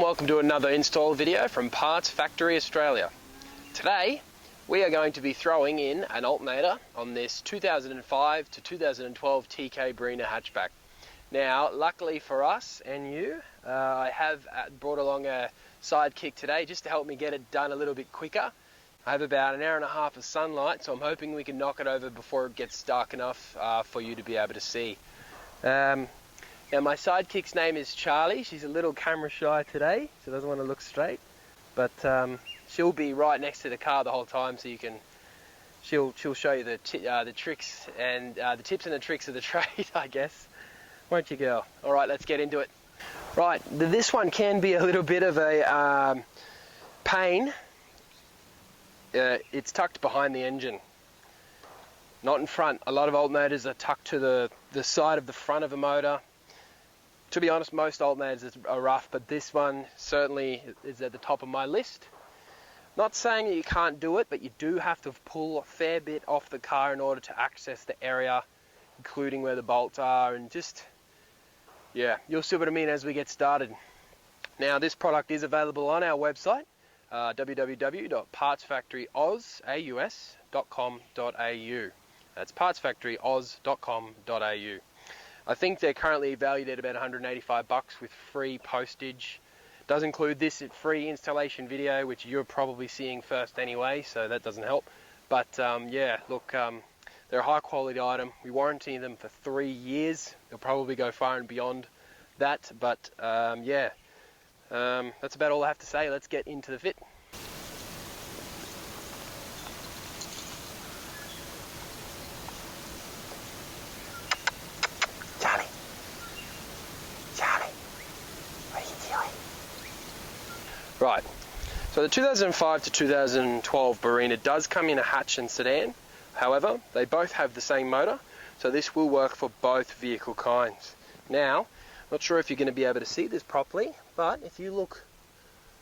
welcome to another install video from Parts Factory Australia. Today we are going to be throwing in an alternator on this 2005 to 2012 TK Barina hatchback. Now luckily for us and you, I have brought along a sidekick today just to help me get it done a little bit quicker. I have about an hour and a half of sunlight, so I'm hoping we can knock it over before it gets dark enough for you to be able to see. Now my sidekick's name is Charlie. She's a little camera shy today, so doesn't want to look straight, but she'll be right next to the car the whole time, so you can. She'll show you the tricks and the tips and the tricks of the trade, I guess. Won't you, girl? All right, let's get into it. Right, this one can be a little bit of a pain. It's tucked behind the engine, not in front. A lot of alternators are tucked to the side of the front of a motor. To be honest, most alternators are rough, but this one certainly is at the top of my list. Not saying that you can't do it, but you do have to pull a fair bit off the car in order to access the area, including where the bolts are, and just, yeah, you'll see what I mean as we get started. Now, this product is available on our website, www.partsfactoryaus.com.au. That's partsfactoryaus.com.au. I think they're currently valued at about 185 bucks with free postage. Does include this free installation video, which you're probably seeing first anyway, so that doesn't help. But yeah, look, they're a high quality item. We warranty them for 3 years. They'll probably go far and beyond that, but yeah, that's about all I have to say. Let's get into the fit. Right, so the 2005 to 2012 Barina does come in a hatch and sedan. However, they both have the same motor, so this will work for both vehicle kinds. Now, not sure if you're going to be able to see this properly, but if you look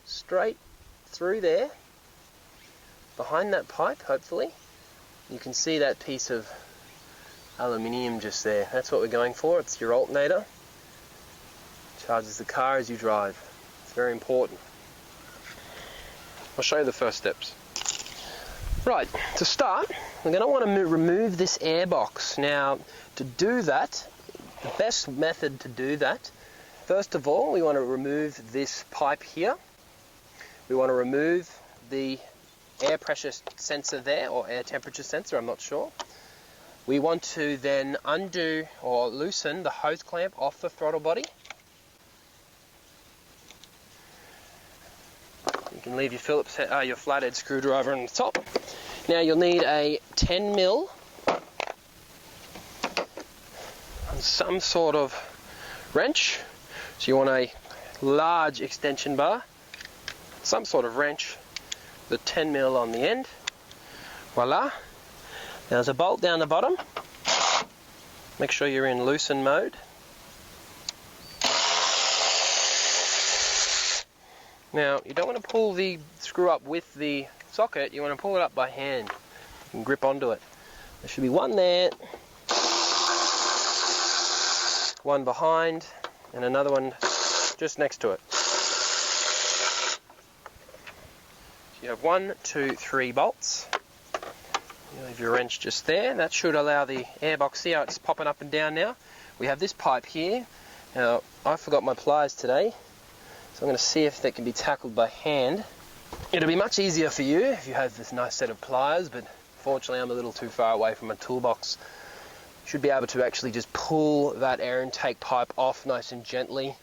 straight through there, behind that pipe, hopefully, you can see that piece of aluminium just there. That's what we're going for. It's your alternator. Charges the car as you drive. It's very important. I'll show you the first steps. Right, to start, we're going to want to remove this air box. Now, to do that, the best method to do that, first of all, we want to remove this pipe here. We want to remove the air pressure sensor there, or air temperature sensor, I'm not sure. We want to then undo or loosen the hose clamp off the throttle body. You can leave your Phillips, your flathead screwdriver on the top. Now you'll need a 10mm and some sort of wrench. So you want a large extension bar, some sort of wrench, the 10mm on the end. Voila. There's a bolt down the bottom. Make sure you're in loosen mode. Now, you don't want to pull the screw up with the socket, you want to pull it up by hand and grip onto it. There should be one there, one behind, and another one just next to it. So you have 1, 2, 3 bolts. You leave your wrench just there. That should allow the airbox, see how it's popping up and down now? We have this pipe here. Now, I forgot my pliers today, so I'm going to see if that can be tackled by hand. It'll be much easier for you if you have this nice set of pliers, but fortunately I'm a little too far away from my toolbox. You should be able to actually just pull that air intake pipe off nice and gently.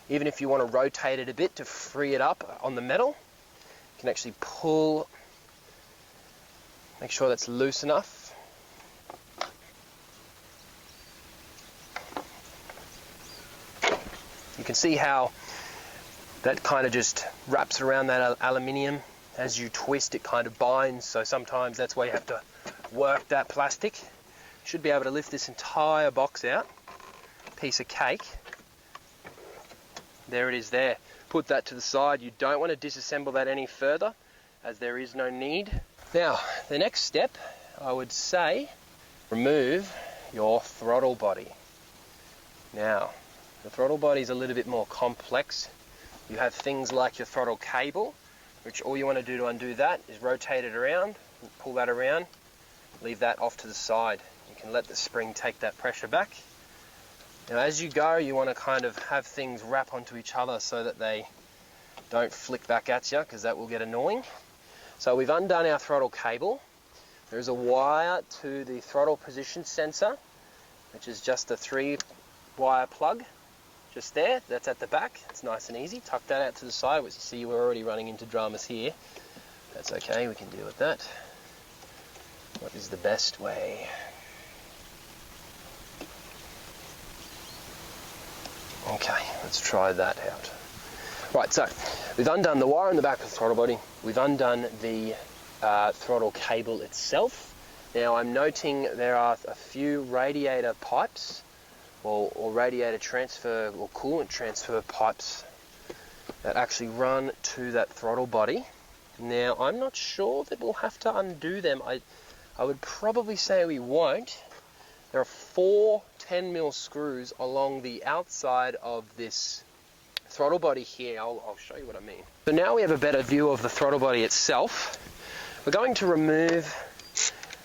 Even if you want to rotate it a bit to free it up on the metal, you can actually pull, make sure that's loose enough. You can see how that kind of just wraps around that aluminium. As you twist, it kind of binds, so sometimes that's why you have to work that plastic. You should be able to lift this entire box out. Piece of cake. There it is there. Put that to the side. You don't want to disassemble that any further, as there is no need. Now, the next step, I would say, remove your throttle body. Now, the throttle body is a little bit more complex You have things like your throttle cable, which all you want to do to undo that is rotate it around, pull that around, leave that off to the side. You can let the spring take that pressure back. Now as you go, you want to kind of have things wrap onto each other so that they don't flick back at you, because that will get annoying. So we've undone our throttle cable. There's a wire to the throttle position sensor, which is just a 3-wire plug just there. That's at the back. It's nice and easy. Tuck that out to the side, which you see we're already running into dramas here. That's okay, we can deal with that. What is the best way? Okay, let's try that out. Right, so we've undone the wire in the back of the throttle body. We've undone the throttle cable itself. Now I'm noting there are a few radiator pipes or radiator transfer or coolant transfer pipes that actually run to that throttle body. Now I'm not sure that we'll have to undo them. I would probably say we won't. There are 4 10mm screws along the outside of this throttle body here. I'll show you what I mean. So now we have a better view of the throttle body itself. We're going to remove,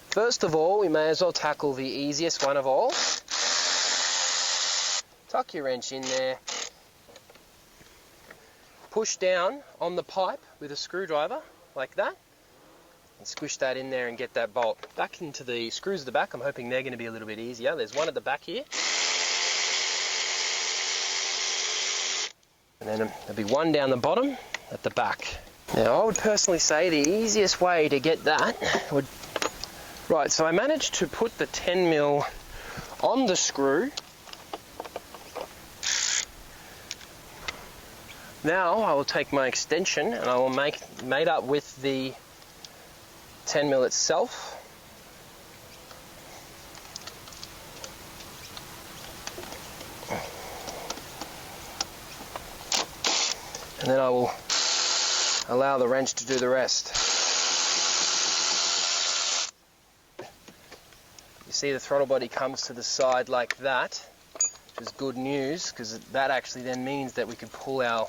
first of all, we may as well tackle the easiest one of all. Tuck your wrench in there. Push down on the pipe with a screwdriver, like that, and squish that in there and get that bolt. Back into the screws at the back, I'm hoping they're going to be a little bit easier. There's one at the back here. And then there'll be one down the bottom at the back. Now I would personally say the easiest way to get that would... Right, so I managed to put the 10mm on the screw. Now I will take my extension and I will make mate up with the 10mm itself. And then I will allow the wrench to do the rest. You see the throttle body comes to the side like that, which is good news, because that actually then means that we can pull our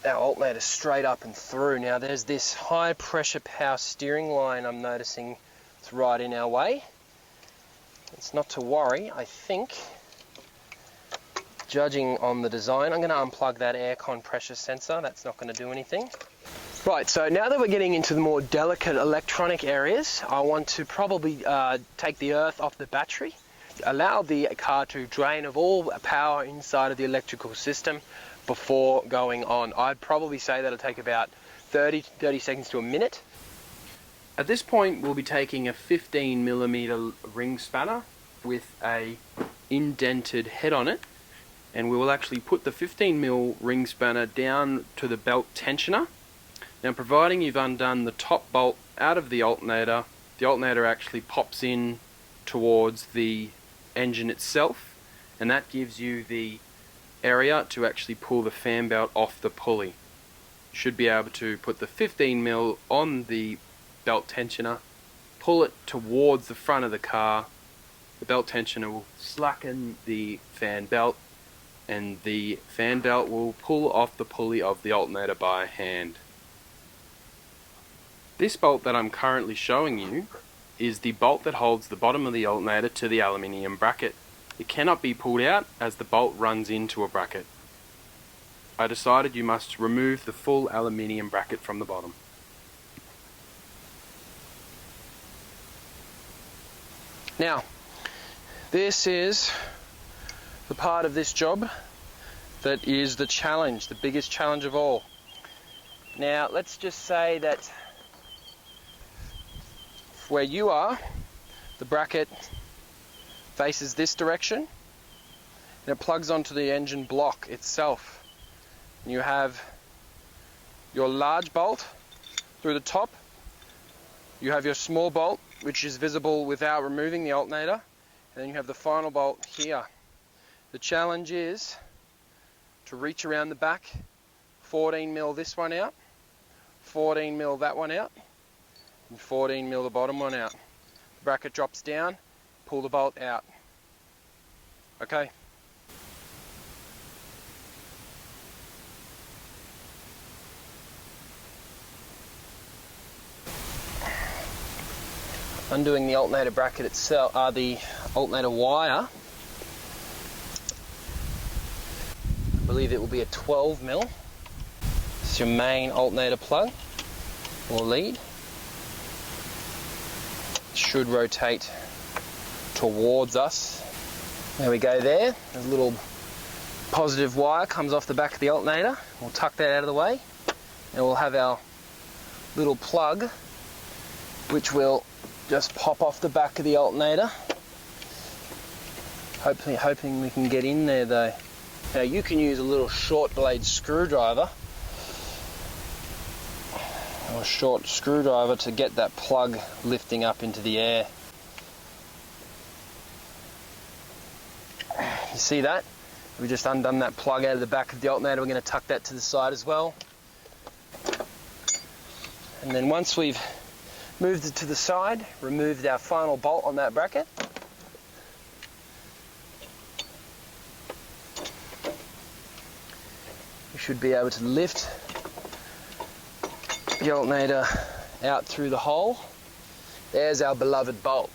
alternator straight up and through. Now there's this high pressure power steering line I'm noticing it's right in our way. It's not to worry, I think. Judging on the design, I'm going to unplug that aircon pressure sensor. That's not going to do anything. Right, so now that we're getting into the more delicate electronic areas, I want to probably take the earth off the battery, allow the car to drain of all power inside of the electrical system before going on. I'd probably say that'll take about 30 seconds to a minute. At this point, we'll be taking a 15mm ring spanner with a indented head on it, and we will actually put the 15mm ring spanner down to the belt tensioner. Now, providing you've undone the top bolt out of the alternator actually pops in towards the engine itself, and that gives you the area to actually pull the fan belt off the pulley. You should be able to put the 15mm on the belt tensioner, pull it towards the front of the car. The belt tensioner will slacken the fan belt, and the fan belt will pull off the pulley of the alternator by hand. This bolt that I'm currently showing you is the bolt that holds the bottom of the alternator to the aluminium bracket. It cannot be pulled out as the bolt runs into a bracket. I decided you must remove the full aluminium bracket from the bottom. Now, this is the part of this job that is the challenge, the biggest challenge of all. Now, let's just say that where you are, the bracket faces this direction, and it plugs onto the engine block itself. And you have your large bolt through the top, you have your small bolt, which is visible without removing the alternator, and then you have the final bolt here. The challenge is to reach around the back, 14mm this one out, 14mm that one out, and 14mm the bottom one out. The bracket drops down, pull the bolt out. Okay. Undoing the alternator bracket itself, the alternator wire. I believe it will be a 12mm. This is your main alternator plug or lead. It should rotate towards us. There we go there. There's a little positive wire comes off the back of the alternator. We'll tuck that out of the way and we'll have our little plug which will just pop off the back of the alternator. Hoping we can get in there though. Now you can use a little short blade screwdriver or a short screwdriver to get that plug lifting up into the air. You see that? We just undone that plug out of the back of the alternator. We're going to tuck that to the side as well. And then once we've moved it to the side, removed our final bolt on that bracket. We should be able to lift the alternator out through the hole. There's our beloved bolt,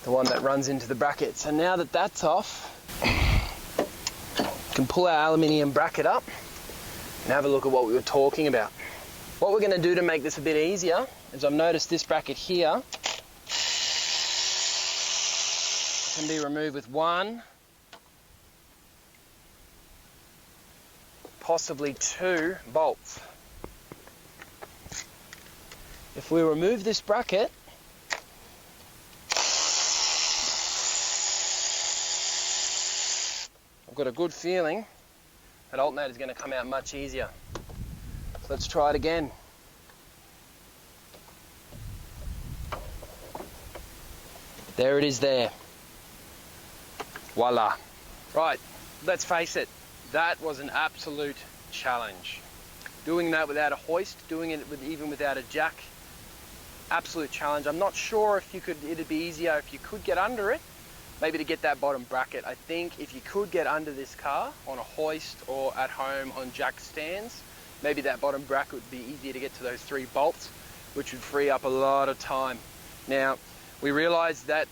the one that runs into the bracket. So now that that's off, we can pull our aluminium bracket up and have a look at what we were talking about. What we're going to do to make this a bit easier is I've noticed this bracket here can be removed with one, possibly two bolts. If we remove this bracket, I've got a good feeling that alternator is going to come out much easier. So let's try it again. There it is there. Voila. Right, let's face it, that was an absolute challenge. Doing that without a hoist, doing it even without a jack, absolute challenge. I'm not sure if it'd be easier if you could get under it, maybe to get that bottom bracket. I think if you could get under this car on a hoist or at home on jack stands, maybe that bottom bracket would be easier to get to those 3 bolts, which would free up a lot of time. Now, we realized that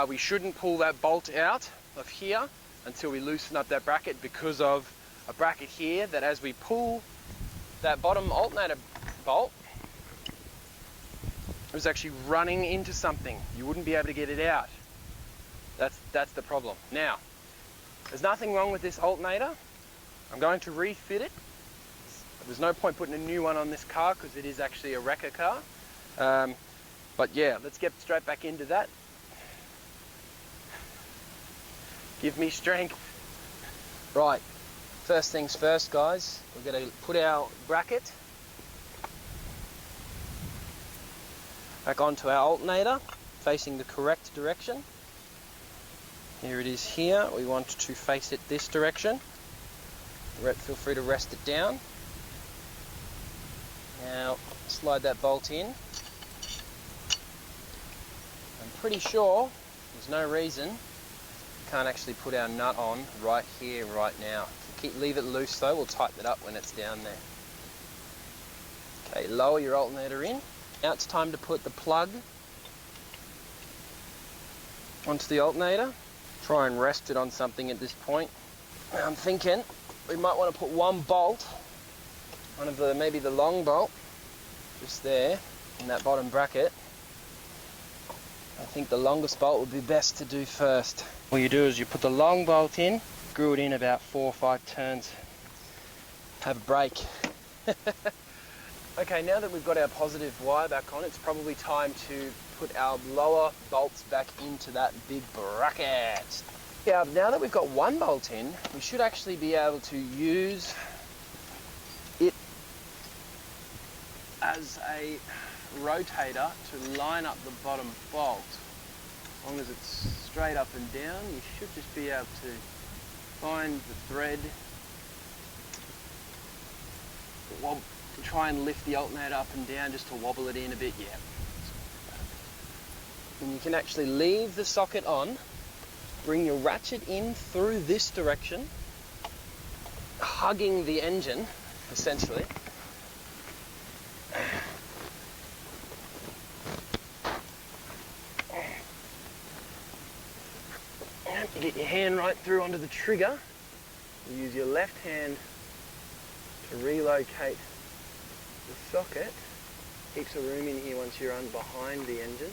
we shouldn't pull that bolt out of here until we loosen up that bracket because of a bracket here that as we pull that bottom alternator bolt, it was actually running into something. You wouldn't be able to get it out. That's the problem. Now, there's nothing wrong with this alternator. I'm going to refit it. There's no point putting a new one on this car because it is actually a wrecker car. But yeah, let's get straight back into that. Give me strength. Right, first things first, guys. We're going to put our bracket back onto our alternator, facing the correct direction. Here it is here. We want to face it this direction. Feel free to rest it down. Now, slide that bolt in. I'm pretty sure there's no reason we can't actually put our nut on right here, right now. Leave it loose though, we'll tighten it up when it's down there. Okay, lower your alternator in. Now it's time to put the plug onto the alternator. Try and rest it on something at this point. Now I'm thinking we might want to put one bolt, maybe the long bolt, just there in that bottom bracket. I think the longest bolt would be best to do first. What you do is you put the long bolt in, screw it in about 4 or 5 turns, have a break. Okay, now that we've got our positive wire back on, it's probably time to put our lower bolts back into that big bracket. Yeah, now that we've got one bolt in, we should actually be able to use it as a rotator to line up the bottom bolt. As long as it's straight up and down, you should just be able to find the thread, try and lift the alternator up and down just to wobble it in a bit, yeah. And you can actually leave the socket on, bring your ratchet in through this direction, hugging the engine, essentially. You get your hand right through onto the trigger. You use your left hand to relocate the socket. Heaps of room in here once you're behind the engine.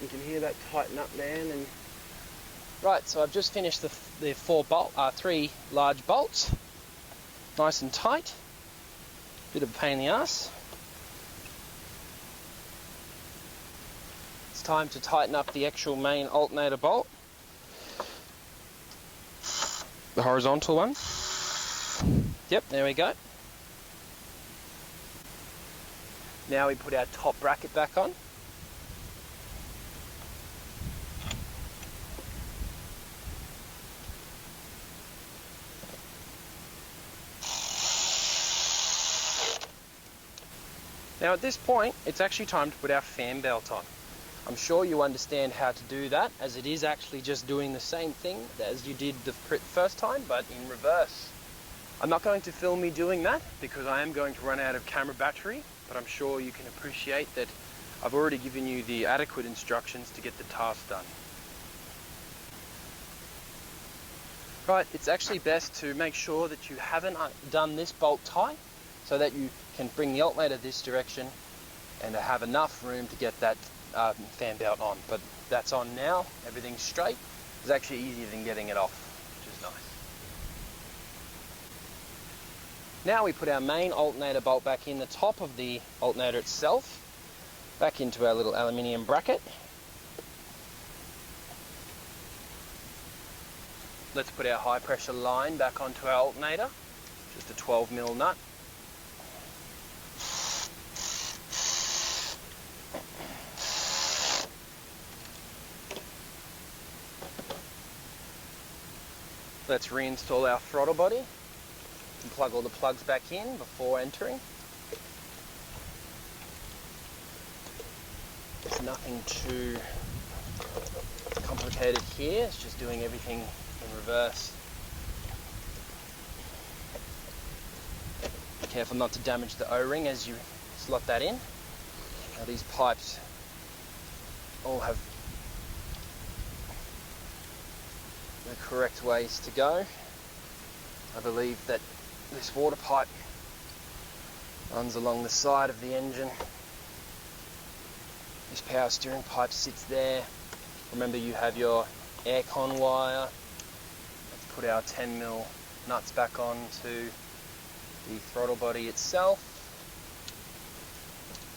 You can hear that tighten up there. And right, so I've just finished the 3 large bolts, nice and tight. Bit of a pain in the ass. It's time to tighten up the actual main alternator bolt, the horizontal one. Yep, there we go. Now we put our top bracket back on. Now at this point, it's actually time to put our fan belt on. I'm sure you understand how to do that, as it is actually just doing the same thing as you did the first time, but in reverse. I'm not going to film me doing that because I am going to run out of camera battery, but I'm sure you can appreciate that I've already given you the adequate instructions to get the task done. Right, it's actually best to make sure that you haven't done this bolt tie so that you can bring the alternator this direction and have enough room to get that fan belt on. But that's on now, everything's straight. It's actually easier than getting it off, which is nice. Now we put our main alternator bolt back in the top of the alternator itself, back into our little aluminium bracket. Let's put our high pressure line back onto our alternator, just a 12mm nut. Let's reinstall our throttle body and plug all the plugs back in before entering. There's nothing too complicated here, it's just doing everything in reverse. Be careful not to damage the O-ring as you slot that in. Now these pipes all have the correct ways to go. I believe that this water pipe runs along the side of the engine. This power steering pipe sits there. Remember, you have your aircon wire. Let's put our 10mm nuts back on to the throttle body itself,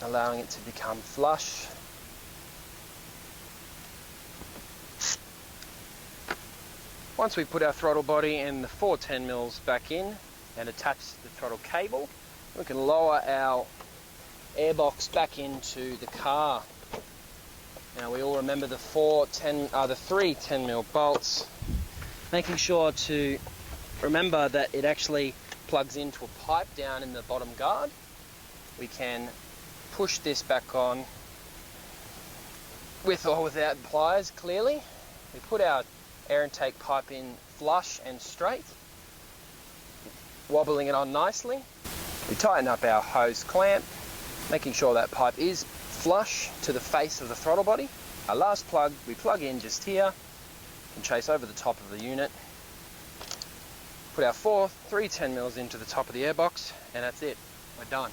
allowing it to become flush. Once we put our throttle body and the 4 10mm back in and attach the throttle cable, we can lower our airbox back into the car. Now we all remember the 3 10mm bolts, making sure to remember that it actually plugs into a pipe down in the bottom guard. We can push this back on with or without pliers, clearly. We put our air intake pipe in flush and straight, wobbling it on nicely. We tighten up our hose clamp, making sure that pipe is flush to the face of the throttle body. Our last plug we plug in just here and chase over the top of the unit. Put our 3 10mm into the top of the airbox, and that's it. We're done.